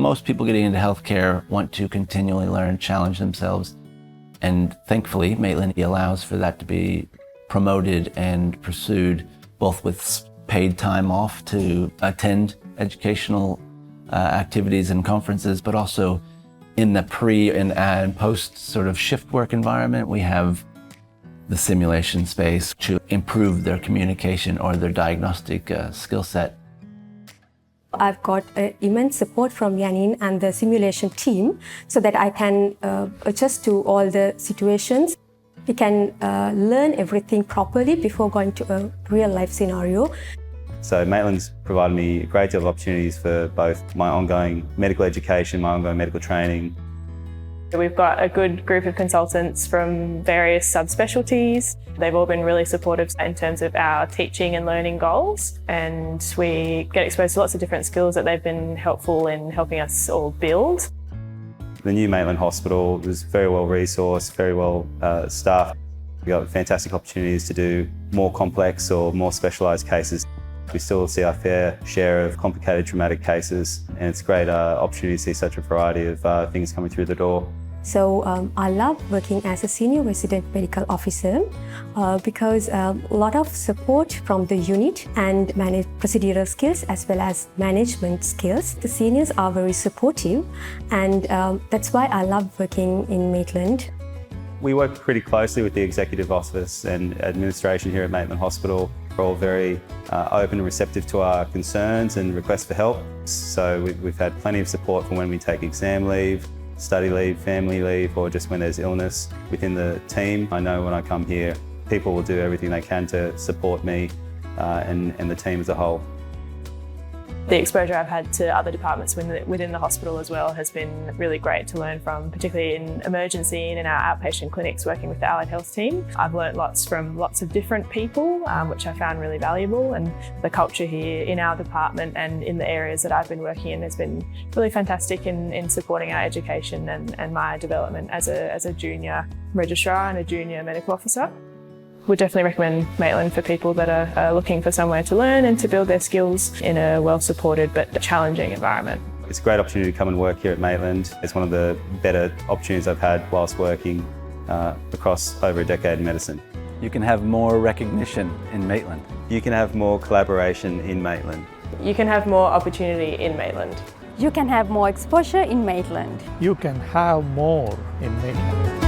most people getting into healthcare want to continually learn, challenge themselves. And thankfully, Maitland allows for that to be promoted and pursued, both with paid time off to attend educational activities and conferences, but also in the pre and post sort of shift work environment, we have the simulation space to improve their communication or their diagnostic skill set. I've got immense support from Yanin and the simulation team so that I can adjust to all the situations. We can learn everything properly before going to a real life scenario. So Maitland's provided me a great deal of opportunities for both my ongoing medical education, my ongoing medical training. We've got a good group of consultants from various subspecialties. They've all been really supportive in terms of our teaching and learning goals, and we get exposed to lots of different skills that they've been helpful in helping us all build. The new Maitland Hospital was very well resourced, very well staffed. We got fantastic opportunities to do more complex or more specialised cases. We still see our fair share of complicated traumatic cases, and it's a great opportunity to see such a variety of things coming through the door. So I love working as a senior resident medical officer because a lot of support from the unit and procedural skills as well as management skills. The seniors are very supportive, and that's why I love working in Maitland. We work pretty closely with the executive office and administration here at Maitland Hospital. We're all very open and receptive to our concerns and requests for help. So we've had plenty of support for when we take exam leave, study leave, family leave, or just when there's illness within the team. I know when I come here, people will do everything they can to support me and the team as a whole. The exposure I've had to other departments within the hospital as well has been really great to learn from, particularly in emergency and in our outpatient clinics working with the allied health team. I've learnt lots from lots of different people, which I found really valuable, and the culture here in our department and in the areas that I've been working in has been really fantastic in supporting our education and my development as a junior registrar and a junior medical officer. Would definitely recommend Maitland for people that are looking for somewhere to learn and to build their skills in a well-supported but challenging environment. It's a great opportunity to come and work here at Maitland. It's one of the better opportunities I've had whilst working across over a decade in medicine. You can have more recognition in Maitland. You can have more collaboration in Maitland. You can have more opportunity in Maitland. You can have more exposure in Maitland. You can have more in Maitland.